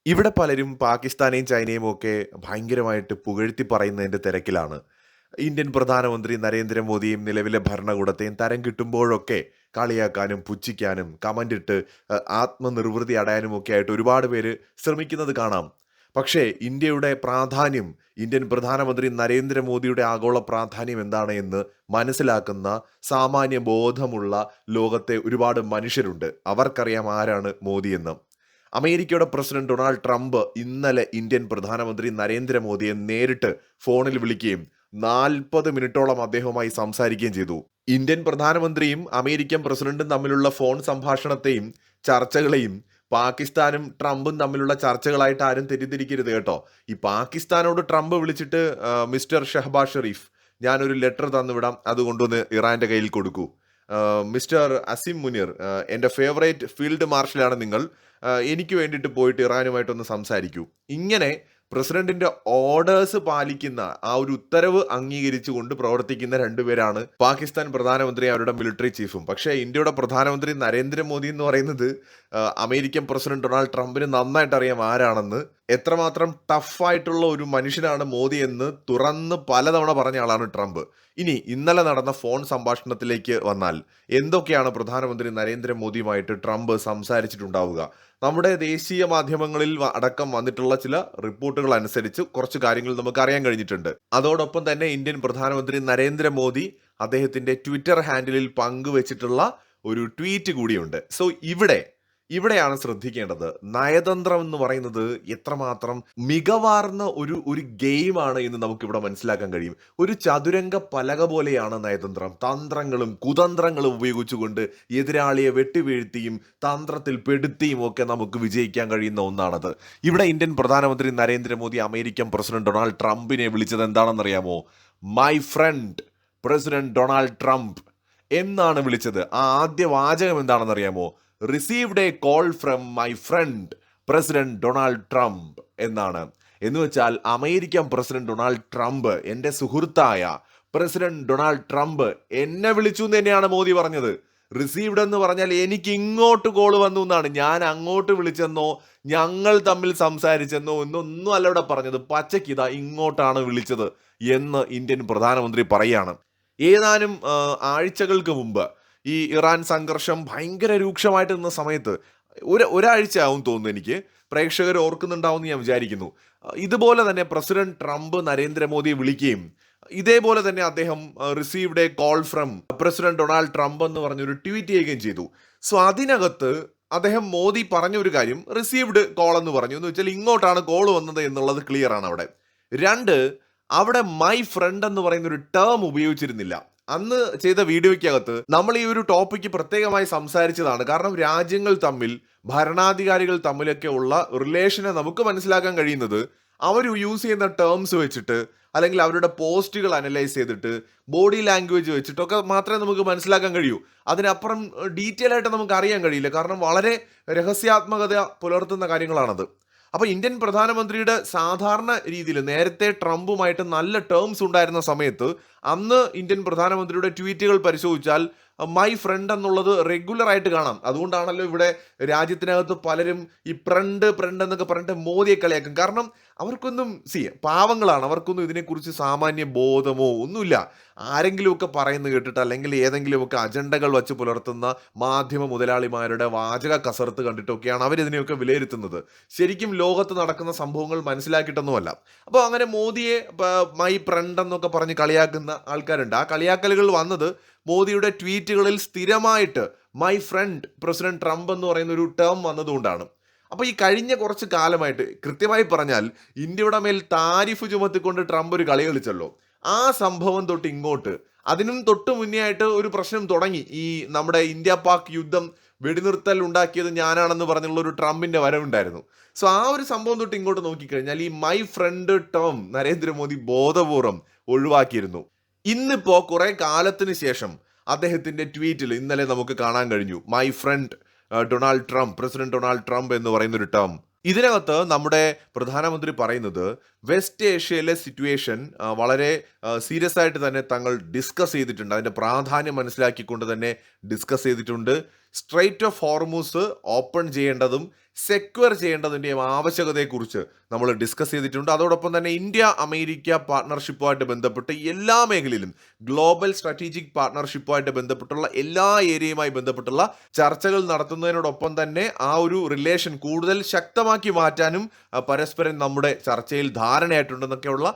ഇവിടെ പലരും പാകിസ്ഥാനെയും ചൈനയും ഒക്കെ ഭയങ്കരമായിട്ട് പുകഴ്ത്തി പറയുന്നതിന്റെ തിരക്കിലാണ്. ഇന്ത്യൻ പ്രധാനമന്ത്രി നരേന്ദ്രമോദിയും നിലവിലെ ഭരണകൂടത്തെയും തരം കിട്ടുമ്പോഴൊക്കെ കളിയാക്കാനും പുച്ഛിക്കാനും കമന്റിട്ട് ആത്മനിർവൃതി അടയാനും ഒക്കെ ആയിട്ട് ഒരുപാട് പേര് ശ്രമിക്കുന്നത് കാണാം. പക്ഷേ ഇന്ത്യയുടെ പ്രാധാന്യം, ഇന്ത്യൻ പ്രധാനമന്ത്രി നരേന്ദ്രമോദിയുടെ ആഗോള പ്രാധാന്യം എന്താണ് എന്ന് മനസ്സിലാക്കുന്ന സാമാന്യ ബോധമുള്ള ലോകത്തെ ഒരുപാട് മനുഷ്യരുണ്ട്. അവർക്കറിയാം ആരാണ് മോദിയെന്ന്. അമേരിക്കയുടെ പ്രസിഡന്റ് ഡൊണാൾഡ് ട്രംപ് ഇന്നലെ ഇന്ത്യൻ പ്രധാനമന്ത്രി നരേന്ദ്രമോദിയെ നേരിട്ട് ഫോണിൽ വിളിക്കുകയും 40 മിനിറ്റോളം അദ്ദേഹവുമായി സംസാരിക്കുകയും ചെയ്തു. ഇന്ത്യൻ പ്രധാനമന്ത്രിയും അമേരിക്കൻ പ്രസിഡന്റും തമ്മിലുള്ള ഫോൺ സംഭാഷണത്തെയും ചർച്ചകളെയും പാകിസ്ഥാനും ട്രംപും തമ്മിലുള്ള ചർച്ചകളായിട്ട് ആരും തെറ്റിദ്ധരിക്കരുത് കേട്ടോ. ഈ പാകിസ്ഥാനോട് ട്രംപ് വിളിച്ചിട്ട് മിസ്റ്റർ ഷഹബാസ് ഷെരീഫ്, ഞാനൊരു ലെറ്റർ തന്നുവിടാം, അത് കൊണ്ടുവന്ന് ഇറാന്റെ കയ്യിൽ കൊടുക്കൂ. മിസ്റ്റർ അസിം മുനീർ, എൻ്റെ ഫേവറേറ്റ് ഫീൽഡ് മാർഷലാണ് നിങ്ങൾ, എനിക്ക് വേണ്ടിയിട്ട് പോയിട്ട് ഇറാനുമായിട്ടൊന്ന് സംസാരിക്കൂ. ഇങ്ങനെ പ്രസിഡന്റിന്റെ ഓർഡേഴ്സ് പാലിക്കുന്ന, ആ ഒരു ഉത്തരവ് അംഗീകരിച്ചുകൊണ്ട് പ്രവർത്തിക്കുന്ന രണ്ടുപേരാണ് പാകിസ്ഥാൻ പ്രധാനമന്ത്രി അവരുടെ മിലിറ്ററി ചീഫും. പക്ഷേ ഇന്ത്യയുടെ പ്രധാനമന്ത്രി നരേന്ദ്രമോദി എന്ന് പറയുന്നത് അമേരിക്കൻ പ്രസിഡന്റ് ഡൊണാൾഡ് ട്രംപിന് നന്നായിട്ട് അറിയാം ആരാണെന്ന്. എത്രമാത്രം ടഫായിട്ടുള്ള ഒരു മനുഷ്യനാണ് മോദി എന്ന് തുറന്ന് പലതവണ പറഞ്ഞ ആളാണ് ട്രംപ്. ഇനി ഇന്നലെ നടന്ന ഫോൺ സംഭാഷണത്തിലേക്ക് വന്നാൽ എന്തൊക്കെയാണ് പ്രധാനമന്ത്രി നരേന്ദ്രമോദിയുമായിട്ട് ട്രംപ് സംസാരിച്ചിട്ടുണ്ടാവുക? നമ്മുടെ ദേശീയ മാധ്യമങ്ങളിൽ അടക്കം വന്നിട്ടുള്ള ചില റിപ്പോർട്ടുകൾ അനുസരിച്ച് കുറച്ച് കാര്യങ്ങൾ നമുക്ക് അറിയാൻ കഴിഞ്ഞിട്ടുണ്ട്. അതോടൊപ്പം തന്നെ ഇന്ത്യൻ പ്രധാനമന്ത്രി നരേന്ദ്രമോദി അദ്ദേഹത്തിന്റെ ട്വിറ്റർ ഹാൻഡിലിൽ പങ്കുവച്ചിട്ടുള്ള ഒരു ട്വീറ്റ് കൂടിയുണ്ട്. സോ ഇവിടെയാണ് ശ്രദ്ധിക്കേണ്ടത്. നയതന്ത്രം എന്ന് പറയുന്നത് എത്രമാത്രം മികവാർന്ന ഒരു ഗെയിമാണ് എന്ന് നമുക്കിവിടെ മനസ്സിലാക്കാൻ കഴിയും. ഒരു ചതുരംഗ പലക പോലെയാണ് നയതന്ത്രം. തന്ത്രങ്ങളും കുതന്ത്രങ്ങളും ഉപയോഗിച്ചുകൊണ്ട് എതിരാളിയെ വെട്ടിവീഴ്ത്തിയും തന്ത്രത്തിൽ പെടുത്തിയും ഒക്കെ നമുക്ക് വിജയിക്കാൻ കഴിയുന്ന ഒന്നാണത്. ഇവിടെ ഇന്ത്യൻ പ്രധാനമന്ത്രി നരേന്ദ്രമോദി അമേരിക്കൻ പ്രസിഡന്റ് ഡൊണാൾഡ് ട്രംപിനെ വിളിച്ചത് എന്താണെന്നറിയാമോ? My friend president Donald Trump എന്നാണ് വിളിച്ചത്. ആ ആദ്യ വാചകം എന്താണെന്നറിയാമോ? Received A call from my friend president Donald Trump എന്നാണ്. എന്ന് വെച്ചാൽ അമേരിക്കൻ പ്രസിഡന്റ് ഡൊണാൾഡ് ട്രംപ്, എൻ്റെ സുഹൃത്തായ പ്രസിഡന്റ് ഡൊണാൾഡ് ട്രംപ് എന്നെ വിളിച്ചു എന്ന് തന്നെയാണ് മോദി പറഞ്ഞത്. റിസീവ്ഡ് എന്ന് പറഞ്ഞാൽ എനിക്ക് ഇങ്ങോട്ട് കോൾ വന്നു എന്നാണ്. ഞാൻ അങ്ങോട്ട് വിളിച്ചെന്നോ ഞങ്ങൾ തമ്മിൽ സംസാരിച്ചെന്നോ എന്നൊന്നും അല്ല ഇവിടെ പറഞ്ഞത്. പച്ചയ്ക്ക് ഇതാ ഇങ്ങോട്ടാണ് വിളിച്ചത് എന്ന് ഇന്ത്യൻ പ്രധാനമന്ത്രി പറയാണ്. ഏതാനും ആഴ്ചകൾക്ക് മുമ്പ് ഈ ഇറാൻ സംഘർഷം ഭയങ്കര രൂക്ഷമായിട്ട് നിന്ന സമയത്ത്, ഒരാഴ്ച ആവും തോന്നുന്നു എനിക്ക്, പ്രേക്ഷകർ ഓർക്കുന്നുണ്ടാവും എന്ന് ഞാൻ വിചാരിക്കുന്നു, ഇതുപോലെ തന്നെ പ്രസിഡന്റ് ട്രംപ് നരേന്ദ്രമോദിയെ വിളിക്കുകയും ഇതേപോലെ തന്നെ അദ്ദേഹം received A call from president Donald Trump എന്ന് പറഞ്ഞൊരു ട്വീറ്റ് ചെയ്യുകയും ചെയ്തു. സോ അതിനകത്ത് അദ്ദേഹം മോദി പറഞ്ഞ ഒരു കാര്യം റിസീവ്ഡ് കോൾ എന്ന് പറഞ്ഞു. എന്ന് വെച്ചാൽ ഇങ്ങോട്ടാണ് കോൾ വന്നത് എന്നുള്ളത് ക്ലിയർ ആണ് അവിടെ. രണ്ട്, അവിടെ മൈ ഫ്രണ്ട് എന്ന് പറയുന്ന ഒരു ടേം ഉപയോഗിച്ചിരുന്നില്ല. അന്ന് ചെയ്ത വീഡിയോയ്ക്കകത്ത് നമ്മൾ ഈ ഒരു ടോപ്പിക്ക് പ്രത്യേകമായി സംസാരിച്ചതാണ്. കാരണം രാജ്യങ്ങൾ തമ്മിൽ, ഭരണാധികാരികൾ തമ്മിലൊക്കെ ഉള്ള റിലേഷനെ നമുക്ക് മനസ്സിലാക്കാൻ കഴിയുന്നത് അവർ യൂസ് ചെയ്യുന്ന ടേംസ് വെച്ചിട്ട്, അല്ലെങ്കിൽ അവരുടെ പോസ്റ്റുകൾ അനലൈസ് ചെയ്തിട്ട്, ബോഡി ലാംഗ്വേജ് വെച്ചിട്ടൊക്കെ മാത്രമേ നമുക്ക് മനസ്സിലാക്കാൻ കഴിയൂ. അതിനപ്പുറം ഡീറ്റെയിൽ ആയിട്ട് നമുക്ക് അറിയാൻ കഴിയില്ല. കാരണം വളരെ രഹസ്യാത്മകത പുലർത്തുന്ന കാര്യങ്ങളാണത്. അപ്പോൾ ഇന്ത്യൻ പ്രധാനമന്ത്രിയുടെ സാധാരണ രീതിയിൽ നേരത്തെ ട്രംപുമായിട്ട് നല്ല ടേംസ് ഉണ്ടായിരുന്ന സമയത്ത് അന്ന് ഇന്ത്യൻ പ്രധാനമന്ത്രിയുടെ ട്വീറ്റുകൾ പരിശോധിച്ചാൽ മൈ ഫ്രണ്ട് എന്നുള്ളത് റെഗുലർ ആയിട്ട് കാണാം. അതുകൊണ്ടാണല്ലോ ഇവിടെ രാജ്യത്തിനകത്ത് പലരും ഈ ഫ്രണ്ട് എന്നൊക്കെ പറഞ്ഞിട്ട് മോദിയെ കളിയാക്കും. കാരണം അവർക്കൊന്നും പാവങ്ങളാണ്, അവർക്കൊന്നും ഇതിനെക്കുറിച്ച് സാമാന്യ ബോധമോ ഒന്നുമില്ല. ആരെങ്കിലുമൊക്കെ പറയുന്നത് കേട്ടിട്ട്, അല്ലെങ്കിൽ ഏതെങ്കിലുമൊക്കെ അജണ്ടകൾ വച്ച് പുലർത്തുന്ന മാധ്യമ മുതലാളിമാരുടെ വാചക കസർത്ത് കണ്ടിട്ടൊക്കെയാണ് അവരിതിനെയൊക്കെ വിലയിരുത്തുന്നത്. ശരിക്കും ലോകത്ത് നടക്കുന്ന സംഭവങ്ങൾ മനസ്സിലാക്കിയിട്ടൊന്നുമല്ല. അപ്പോൾ അങ്ങനെ മോദിയെ മൈ ഫ്രണ്ട് എന്നൊക്കെ പറഞ്ഞ് കളിയാക്കുന്ന ആൾക്കാരുണ്ട്. ആ കളിയാക്കലുകൾ വന്നത് മോദിയുടെ ട്വീറ്റുകളിൽ സ്ഥിരമായിട്ട് മൈ ഫ്രണ്ട് പ്രസിഡന്റ് ട്രംപ് എന്ന് പറയുന്ന ഒരു ടേം വന്നതുകൊണ്ടാണ്. അപ്പോൾ ഈ കഴിഞ്ഞ കുറച്ച് കാലമായിട്ട്, കൃത്യമായി പറഞ്ഞാൽ ഇന്ത്യയുടെ മേൽ താരിഫ് ചുമത്തിക്കൊണ്ട് ട്രംപ് ഒരു കളി കളിച്ചല്ലോ. ആ സംഭവം തൊട്ട് ഇങ്ങോട്ട്, അതിനും തൊട്ട് മുന്നേ ആയിട്ട് ഒരു പ്രശ്നം തുടങ്ങി. ഈ നമ്മുടെ ഇന്ത്യ പാക് യുദ്ധം വെടിനിർത്തൽ ഉണ്ടാക്കിയത് ഞാനാണെന്ന് പറഞ്ഞുള്ള ഒരു ട്രംപിന്റെ വരവുണ്ടായിരുന്നു. സോ ആ ഒരു സംഭവം തൊട്ട് ഇങ്ങോട്ട് നോക്കിക്കഴിഞ്ഞാൽ ഈ മൈ ഫ്രണ്ട് ടേം നരേന്ദ്രമോദി ബോധപൂർവം ഒഴിവാക്കിയിരുന്നു. ഇന്നിപ്പോ കുറെ കാലത്തിന് ശേഷം അദ്ദേഹത്തിന്റെ ട്വീറ്റിൽ ഇന്നലെ നമുക്ക് കാണാൻ കഴിഞ്ഞു my friend Donald Trump, president Donald Trump എന്ന് പറയുന്ന ഒരു ടേം. ഇതിനകത്ത് നമ്മുടെ പ്രധാനമന്ത്രി പറയുന്നത് വെസ്റ്റ് ഏഷ്യയിലെ സിറ്റുവേഷൻ വളരെ സീരിയസ് ആയിട്ട് തന്നെ തങ്ങൾ ഡിസ്കസ് ചെയ്തിട്ടുണ്ട്. അതിന്റെ പ്രാധാന്യം മനസ്സിലാക്കിക്കൊണ്ട് തന്നെ ഡിസ്കസ് ചെയ്തിട്ടുണ്ട്. സ്ട്രെയിറ്റ് ഓഫ് ഹോർമൂസ് ഓപ്പൺ ചെയ്യേണ്ടതും സെക്യൂർ ചെയ്യേണ്ടതിൻ്റെയും ആവശ്യകതയെക്കുറിച്ച് നമ്മൾ ഡിസ്കസ് ചെയ്തിട്ടുണ്ട്. അതോടൊപ്പം തന്നെ ഇന്ത്യ അമേരിക്ക പാർട്ട്ണർഷിപ്പുമായിട്ട് ബന്ധപ്പെട്ട് എല്ലാ മേഖലയിലും ഗ്ലോബൽ സ്ട്രാറ്റജിക് പാർട്ട്ണർഷിപ്പുമായിട്ട് ബന്ധപ്പെട്ടുള്ള എല്ലാ ഏരിയയുമായി ബന്ധപ്പെട്ടുള്ള ചർച്ചകൾ നടത്തുന്നതിനോടൊപ്പം തന്നെ ആ ഒരു റിലേഷൻ കൂടുതൽ ശക്തമാക്കി മാറ്റാനും പരസ്പരം നമ്മുടെ ചർച്ചയിൽ ധാരണയായിട്ടുണ്ടെന്നൊക്കെയുള്ള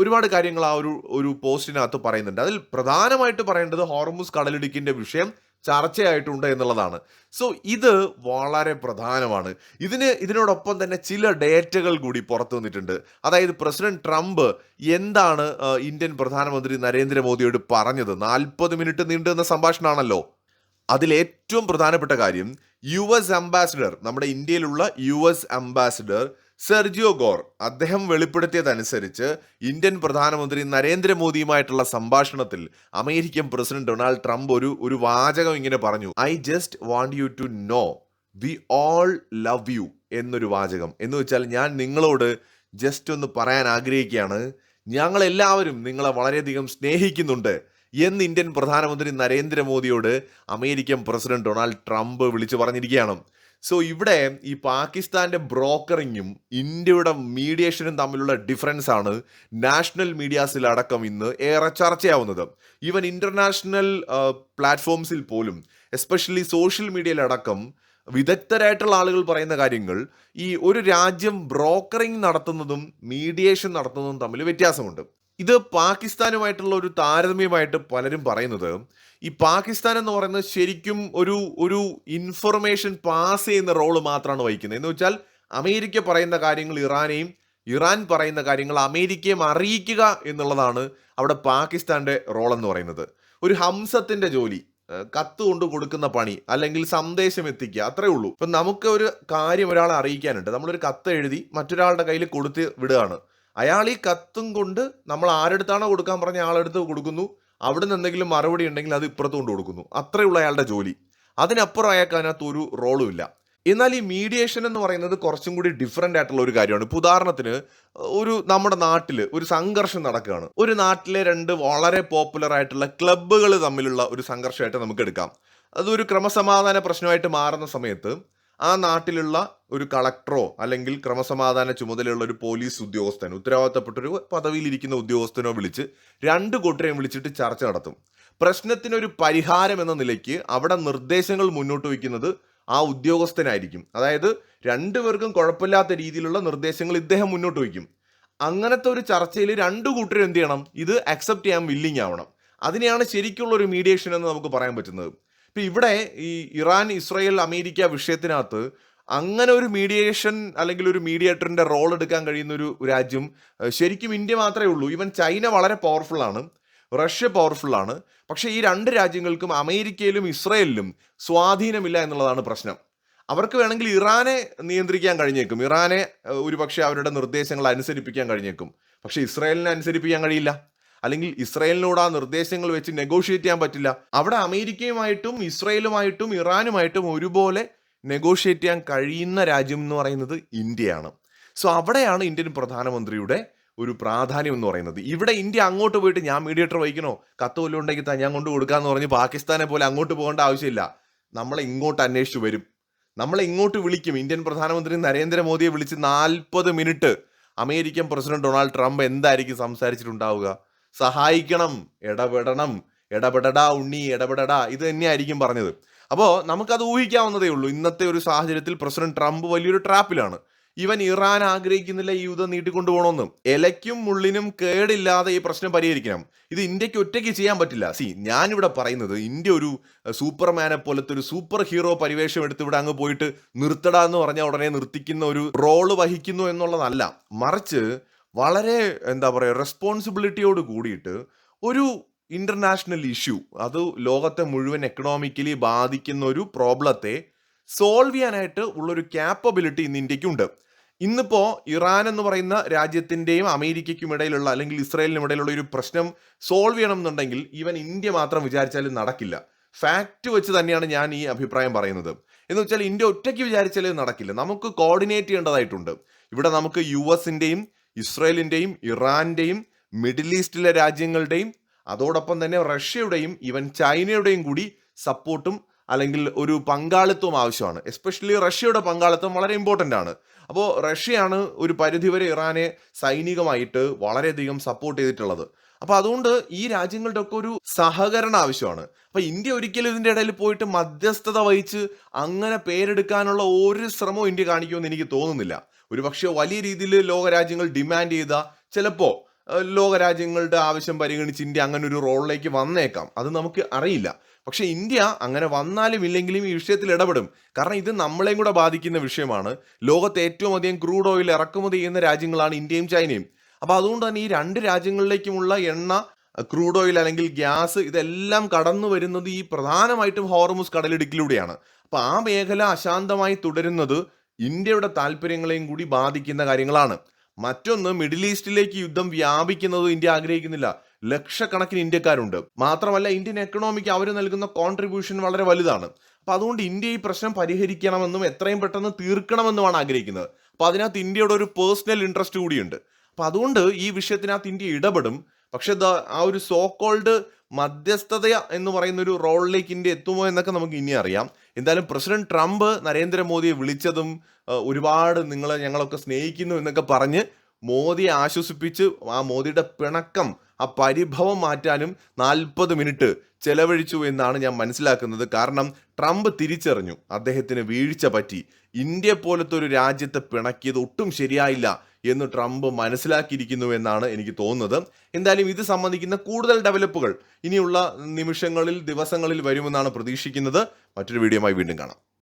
ഒരുപാട് കാര്യങ്ങൾ ആ ഒരു പോസ്റ്റിനകത്ത് പറയുന്നുണ്ട്. അതിൽ പ്രധാനമായിട്ട് പറയേണ്ടത് ഹോർമുസ് കടലിടുക്കിന്റെ വിഷയം ചർച്ചയായിട്ടുണ്ട് എന്നുള്ളതാണ്. സോ ഇത് വളരെ പ്രധാനമാണ്. ഇതിനോടൊപ്പം തന്നെ ചില ഡേറ്റകൾ കൂടി പുറത്തു വന്നിട്ടുണ്ട്. അതായത് പ്രസിഡന്റ് ട്രംപ് എന്താണ് ഇന്ത്യൻ പ്രധാനമന്ത്രി നരേന്ദ്രമോദിയോട് പറഞ്ഞത്. 40 മിനിറ്റ് നീണ്ടുന്ന സംഭാഷണമാണല്ലോ. അതിലേറ്റവും പ്രധാനപ്പെട്ട കാര്യം അംബാസിഡർ, നമ്മുടെ ഇന്ത്യയിലുള്ള അംബാസിഡർ സെർജിയോ ഗോർ അദ്ദേഹം വെളിപ്പെടുത്തിയതനുസരിച്ച് ഇന്ത്യൻ പ്രധാനമന്ത്രി നരേന്ദ്രമോദിയുമായിട്ടുള്ള സംഭാഷണത്തിൽ അമേരിക്കൻ പ്രസിഡന്റ് ഡൊണാൾഡ് ട്രംപ് ഒരു വാചകം ഇങ്ങനെ പറഞ്ഞു. I just want you to know we all love you എന്നൊരു വാചകം. എന്ന് വെച്ചാൽ ഞാൻ നിങ്ങളോട് ജസ്റ്റ് ഒന്ന് പറയാൻ ആഗ്രഹിക്കുകയാണ്, ഞങ്ങളെല്ലാവരും നിങ്ങളെ വളരെയധികം സ്നേഹിക്കുന്നുണ്ട് എന്ന് ഇന്ത്യൻ പ്രധാനമന്ത്രി നരേന്ദ്രമോദിയോട് അമേരിക്കൻ പ്രസിഡന്റ് ഡൊണാൾഡ് ട്രംപ് വിളിച്ചു പറഞ്ഞിരിക്കുകയാണ്. സോ ഇവിടെ ഈ പാകിസ്ഥാന്റെ ബ്രോക്കറിങ്ങും ഇന്ത്യയുടെ മീഡിയേഷനും തമ്മിലുള്ള ഡിഫറൻസ് ആണ് നാഷണൽ മീഡിയാസിലടക്കം ഇന്ന് ഏറെ ചർച്ചയാവുന്നത്. ഈവൻ ഇന്റർനാഷണൽ പ്ലാറ്റ്ഫോംസിൽ പോലും എസ്പെഷ്യലി സോഷ്യൽ മീഡിയയിലടക്കം വിദഗ്ധരായിട്ടുള്ള ആളുകൾ പറയുന്ന കാര്യങ്ങൾ ഈ ഒരു രാജ്യം ബ്രോക്കറിങ് നടത്തുന്നതും മീഡിയേഷൻ നടത്തുന്നതും തമ്മിൽ വ്യത്യാസമുണ്ട്. ഇത് പാകിസ്ഥാനുമായിട്ടുള്ള ഒരു താരതമ്യമായിട്ട് പലരും പറയുന്നത്, ഈ പാകിസ്ഥാൻ എന്ന് പറയുന്നത് ശരിക്കും ഒരു ഇൻഫർമേഷൻ പാസ് ചെയ്യുന്ന റോള് മാത്രമാണ് വഹിക്കുന്നത്. എന്ന് വെച്ചാൽ അമേരിക്ക പറയുന്ന കാര്യങ്ങൾ ഇറാൻ പറയുന്ന കാര്യങ്ങൾ അമേരിക്കയും അറിയിക്കുക എന്നുള്ളതാണ് അവിടെ പാകിസ്ഥാന്റെ റോൾ എന്ന് പറയുന്നത്. ഒരു ഹംസത്തിന്റെ ജോലി, കത്ത് കൊണ്ട് കൊടുക്കുന്ന പണി, അല്ലെങ്കിൽ സന്ദേശം എത്തിക്കുക, അത്രേ ഉള്ളൂ. ഇപ്പം നമുക്ക് ഒരു കാര്യം ഒരാളെ അറിയിക്കാനുണ്ട്, നമ്മളൊരു കത്ത് എഴുതി മറ്റൊരാളുടെ കയ്യിൽ കൊടുത്ത് വിടുകയാണ്. അയാൾ ഈ കത്തും കൊണ്ട് നമ്മൾ ആരെടുത്താണോ കൊടുക്കാൻ പറഞ്ഞ ആളെടുത്ത് കൊടുക്കുന്നു, അവിടെ നിന്ന് എന്തെങ്കിലും മറുപടി ഉണ്ടെങ്കിൽ അത് ഇപ്പുറത്ത് കൊണ്ട് കൊടുക്കുന്നു. അത്രയുള്ള അയാളുടെ ജോലി. അതിനപ്പുറം അയാൾക്ക് അതിനകത്ത് ഒരു റോളും ഇല്ല. എന്നാൽ ഈ മീഡിയേഷൻ എന്ന് പറയുന്നത് കുറച്ചും കൂടി ഡിഫറെൻ്റ് ആയിട്ടുള്ള ഒരു കാര്യമാണ്. ഇപ്പോൾ ഉദാഹരണത്തിന് നമ്മുടെ നാട്ടിൽ ഒരു സംഘർഷം നടക്കുകയാണ്. ഒരു നാട്ടിലെ രണ്ട് വളരെ പോപ്പുലർ ആയിട്ടുള്ള ക്ലബ്ബുകൾ തമ്മിലുള്ള ഒരു സംഘർഷമായിട്ട് നമുക്ക് എടുക്കാം. അതൊരു ക്രമസമാധാന പ്രശ്നമായിട്ട് മാറുന്ന സമയത്ത് ആ നാട്ടിലുള്ള ഒരു കളക്ടറോ അല്ലെങ്കിൽ ക്രമസമാധാന ചുമതലയുള്ള ഒരു പോലീസ് ഉദ്യോഗസ്ഥൻ, ഉത്തരവാദിത്തപ്പെട്ടൊരു പദവിയിലിരിക്കുന്ന ഉദ്യോഗസ്ഥനോ വിളിച്ച് രണ്ട് കൂട്ടരെയും വിളിച്ചിട്ട് ചർച്ച നടത്തും. പ്രശ്നത്തിനൊരു പരിഹാരം എന്ന നിലയ്ക്ക് അവിടെ നിർദ്ദേശങ്ങൾ മുന്നോട്ട് വയ്ക്കുന്നത് ആ ഉദ്യോഗസ്ഥനായിരിക്കും. അതായത് രണ്ടുപേർക്കും കുഴപ്പമില്ലാത്ത രീതിയിലുള്ള നിർദ്ദേശങ്ങൾ ഇദ്ദേഹം മുന്നോട്ട് വയ്ക്കും. അങ്ങനത്തെ ഒരു ചർച്ചയിൽ രണ്ടു കൂട്ടരും എന്ത് ചെയ്യണം, ഇത് അക്സെപ്റ്റ് ചെയ്യാൻ വില്ലിങ് ആവണം. അതിനെയാണ് ശരിക്കുള്ള ഒരു മീഡിയേഷൻ എന്ന് നമുക്ക് പറയാൻ പറ്റുന്നത്. ഇപ്പം ഇവിടെ ഈ ഇറാൻ ഇസ്രായേൽ അമേരിക്ക വിഷയത്തിനകത്ത് അങ്ങനെ ഒരു മീഡിയേഷൻ അല്ലെങ്കിൽ ഒരു മീഡിയേറ്ററിന്റെ റോൾ എടുക്കാൻ കഴിയുന്ന ഒരു രാജ്യം ശരിക്കും ഇന്ത്യ മാത്രമേ ഉള്ളൂ. ഈവൻ ചൈന വളരെ പവർഫുൾ ആണ്, റഷ്യ പവർഫുൾ ആണ്. പക്ഷേ ഈ രണ്ട് രാജ്യങ്ങൾക്കും അമേരിക്കയിലും ഇസ്രായേലിലും സ്വാധീനമില്ല എന്നുള്ളതാണ് പ്രശ്നം. അവർക്ക് വേണമെങ്കിൽ ഇറാനെ നിയന്ത്രിക്കാൻ കഴിഞ്ഞേക്കും, ഇറാനെ ഒരുപക്ഷെ അവരുടെ നിർദ്ദേശങ്ങൾ അനുസരിപ്പിക്കാൻ കഴിഞ്ഞേക്കും. പക്ഷെ ഇസ്രായേലിനെ അനുസരിപ്പിക്കാൻ കഴിയില്ല, അല്ലെങ്കിൽ ഇസ്രായേലിനോട് ആ നിർദ്ദേശങ്ങൾ വെച്ച് നെഗോഷിയേറ്റ് ചെയ്യാൻ പറ്റില്ല. അവിടെ അമേരിക്കയുമായിട്ടും ഇസ്രായേലുമായിട്ടും ഇറാനുമായിട്ടും ഒരുപോലെ നെഗോഷിയേറ്റ് ചെയ്യാൻ കഴിയുന്ന രാജ്യം എന്ന് പറയുന്നത് ഇന്ത്യയാണ്. സോ അവിടെയാണ് ഇന്ത്യൻ പ്രധാനമന്ത്രിയുടെ ഒരു പ്രാധാന്യം എന്ന് പറയുന്നത്. ഇവിടെ ഇന്ത്യ അങ്ങോട്ട് പോയിട്ട് ഞാൻ മീഡിയേറ്റർ വഹിക്കണോ, കത്ത് വല്ലതും ഉണ്ടെങ്കിൽ ഞാൻ കൊണ്ട് കൊടുക്കാന്ന് പറഞ്ഞ് പാകിസ്ഥാനെ പോലെ അങ്ങോട്ട് പോകേണ്ട ആവശ്യമില്ല. നമ്മളെ ഇങ്ങോട്ട് അന്വേഷിച്ചു വരും, നമ്മളെ ഇങ്ങോട്ട് വിളിക്കും. ഇന്ത്യൻ പ്രധാനമന്ത്രി നരേന്ദ്രമോദിയെ വിളിച്ച് 40 minute American president Donald Trump എന്തായിരിക്കും സംസാരിച്ചിട്ടുണ്ടാവുക? സഹായിക്കണം, ഇടപെടണം, ഇടപെടടാ ഉണ്ണി ഇടപെടടാ, ഇത് തന്നെയായിരിക്കും പറഞ്ഞത്. അപ്പോൾ നമുക്കത് ഊഹിക്കാവുന്നതേ ഉള്ളൂ. ഇന്നത്തെ ഒരു സാഹചര്യത്തിൽ പ്രസിഡന്റ് ട്രംപ് വലിയൊരു ട്രാപ്പിലാണ്. ഇവൻ ഇറാൻ ആഗ്രഹിക്കുന്നില്ല ഈ യുദ്ധം നീട്ടിക്കൊണ്ടുപോകണമെന്നും. ഇലയ്ക്കും മുള്ളിനും കേടില്ലാതെ ഈ പ്രശ്നം പരിഹരിക്കണം. ഇത് ഇന്ത്യക്ക് ഒറ്റയ്ക്ക് ചെയ്യാൻ പറ്റില്ല. ഞാനിവിടെ പറയുന്നത് ഇന്ത്യ ഒരു സൂപ്പർമാനെ പോലത്തെ ഒരു സൂപ്പർ ഹീറോ പരിവേഷം എടുത്ത് ഇവിടെ അങ്ങ് പോയിട്ട് നിർത്തടാ എന്ന് പറഞ്ഞാൽ ഉടനെ നിർത്തിക്കുന്ന ഒരു റോള് വഹിക്കുന്നു എന്നുള്ളതല്ല. മറിച്ച് വളരെ റെസ്പോൺസിബിലിറ്റിയോട് കൂടിയിട്ട് ഒരു ഇന്റർനാഷണൽ ഇഷ്യൂ, അത് ലോകത്തെ മുഴുവൻ എക്കണോമിക്കലി ബാധിക്കുന്ന ഒരു പ്രോബ്ലത്തെ സോൾവ് ചെയ്യാനായിട്ട് ഉള്ളൊരു ക്യാപ്പബിലിറ്റി ഇന്ന് ഇന്ത്യക്കുണ്ട്. ഇന്നിപ്പോൾ ഇറാൻ എന്ന് പറയുന്ന രാജ്യത്തിൻ്റെയും അമേരിക്കയ്ക്കും ഇടയിലുള്ള അല്ലെങ്കിൽ ഇസ്രായേലിനും ഇടയിലുള്ള ഒരു പ്രശ്നം സോൾവ് ചെയ്യണം എന്നുണ്ടെങ്കിൽ ഈവൻ ഇന്ത്യ മാത്രം വിചാരിച്ചാലും നടക്കില്ല. ഫാക്റ്റ് വെച്ച് തന്നെയാണ് ഞാൻ ഈ അഭിപ്രായം പറയുന്നത്. എന്ന് വെച്ചാൽ ഇന്ത്യ ഒറ്റയ്ക്ക് വിചാരിച്ചാലും നടക്കില്ല. നമുക്ക് കോർഡിനേറ്റ് ചെയ്യേണ്ടതായിട്ടുണ്ട്. ഇവിടെ നമുക്ക് യുഎസിൻ്റെയും ഇസ്രായേലിൻ്റെയും ഇറാൻ്റെയും മിഡിൽ ഈസ്റ്റിലെ രാജ്യങ്ങളുടെയും അതോടൊപ്പം തന്നെ റഷ്യയുടെയും ഈവൻ ചൈനയുടെയും കൂടി സപ്പോർട്ടും അല്ലെങ്കിൽ ഒരു പങ്കാളിത്തവും ആവശ്യമാണ്. എസ്പെഷ്യലി റഷ്യയുടെ പങ്കാളിത്തം വളരെ ഇമ്പോർട്ടൻ്റ് ആണ്. അപ്പോൾ റഷ്യയാണ് ഒരു പരിധിവരെ ഇറാനെ സൈനികമായിട്ട് വളരെയധികം സപ്പോർട്ട് ചെയ്തിട്ടുള്ളത്. അപ്പോൾ അതുകൊണ്ട് ഈ രാജ്യങ്ങളുടെ ഒക്കെ ഒരു സഹകരണം ആവശ്യമാണ്. അപ്പോൾ ഇന്ത്യ ഒരിക്കലും ഇതിൻ്റെ ഇടയിൽ പോയിട്ട് മധ്യസ്ഥത വഹിച്ച് അങ്ങനെ പേരെടുക്കാനുള്ള ഒരു ശ്രമവും ഇന്ത്യ കാണിക്കുമെന്ന് എനിക്ക് തോന്നുന്നില്ല. ഒരുപക്ഷെ വലിയ രീതിയിൽ ലോകരാജ്യങ്ങൾ ഡിമാൻഡ് ചെയ്ത ചിലപ്പോൾ ലോകരാജ്യങ്ങളുടെ ആവശ്യം പരിഗണിച്ച് ഇന്ത്യ അങ്ങനെ ഒരു റോളിലേക്ക് വന്നേക്കാം. അത് നമുക്ക് അറിയില്ല. പക്ഷെ ഇന്ത്യ അങ്ങനെ വന്നാലും ഇല്ലെങ്കിലും ഈ വിഷയത്തിൽ ഇടപെടും. കാരണം ഇത് നമ്മളെയും കൂടെ ബാധിക്കുന്ന വിഷയമാണ്. ലോകത്ത് ഏറ്റവും അധികം ക്രൂഡ് ഓയിൽ ഇറക്കുമതി ചെയ്യുന്ന രാജ്യങ്ങളാണ് ഇന്ത്യയും ചൈനയും. അപ്പോൾ അതുകൊണ്ട് തന്നെ ഈ രണ്ട് രാജ്യങ്ങളിലേക്കുമുള്ള എണ്ണ, ക്രൂഡ് ഓയിൽ അല്ലെങ്കിൽ ഗ്യാസ് ഇതെല്ലാം കടന്നു വരുന്നത് ഈ പ്രധാനമായിട്ടും ഹോർമുസ് കടലിടുക്കിലൂടെയാണ്. അപ്പോൾ ആ മേഖല അശാന്തമായി തുടരുന്നത് ഇന്ത്യയുടെ താല്പര്യങ്ങളെയും കൂടി ബാധിക്കുന്ന കാര്യങ്ങളാണ്. മറ്റൊന്ന്, മിഡിൽ ഈസ്റ്റിലേക്ക് യുദ്ധം വ്യാപിക്കുന്നത് ഇന്ത്യ ആഗ്രഹിക്കുന്നില്ല. ലക്ഷക്കണക്കിന് ഇന്ത്യക്കാരുണ്ട്. മാത്രമല്ല ഇന്ത്യൻ എക്കണോമിക്ക് അവർ നൽകുന്ന കോൺട്രിബ്യൂഷൻ വളരെ വലുതാണ്. അപ്പൊ അതുകൊണ്ട് ഇന്ത്യ ഈ പ്രശ്നം പരിഹരിക്കണമെന്നും എത്രയും പെട്ടെന്ന് തീർക്കണമെന്നുമാണ് ആഗ്രഹിക്കുന്നത്. അപ്പൊ അതിനകത്ത് ഇന്ത്യയുടെ ഒരു പേഴ്സണൽ ഇൻട്രസ്റ്റ് കൂടിയുണ്ട്. അപ്പൊ അതുകൊണ്ട് ഈ വിഷയത്തിനകത്ത് ഇന്ത്യ ഇടപെടും. പക്ഷെ ആ ഒരു സോ കോൾഡ് മധ്യസ്ഥത എന്ന് പറയുന്ന ഒരു റോളിലേക്ക് ഇന്ത്യ എത്തുമോ എന്നൊക്കെ നമുക്ക് ഇനി അറിയാം. എന്തായാലും പ്രസിഡന്റ് ട്രംപ് നരേന്ദ്രമോദിയെ വിളിച്ചതും ഒരുപാട് ഞങ്ങളൊക്കെ സ്നേഹിക്കുന്നു എന്നൊക്കെ പറഞ്ഞ് മോദിയെ ആശ്വസിപ്പിച്ച് ആ മോദിയുടെ പിണക്കം, ആ പരിഭവം മാറ്റാനും 40 മിനിറ്റ് ചെലവഴിച്ചു എന്നാണ് ഞാൻ മനസ്സിലാക്കുന്നത്. കാരണം ട്രംപ് തിരിച്ചറിഞ്ഞു അദ്ദേഹത്തിന് വീഴ്ച പറ്റി. ഇന്ത്യ പോലത്തെ ഒരു രാജ്യത്തെ പിണക്കിയത് ഒട്ടും ശരിയായില്ല എന്ന് ട്രംപ് മനസ്സിലാക്കിയിരിക്കുന്നു എന്നാണ് എനിക്ക് തോന്നുന്നത്. എന്തായാലും ഇത് സംബന്ധിക്കുന്ന കൂടുതൽ ഡെവലപ്പുകൾ ഇനിയുള്ള നിമിഷങ്ങളിൽ, ദിവസങ്ങളിൽ വരുമെന്നാണ് പ്രതീക്ഷിക്കുന്നത്. മറ്റൊരു വീഡിയോയുമായി വീണ്ടും കാണാം.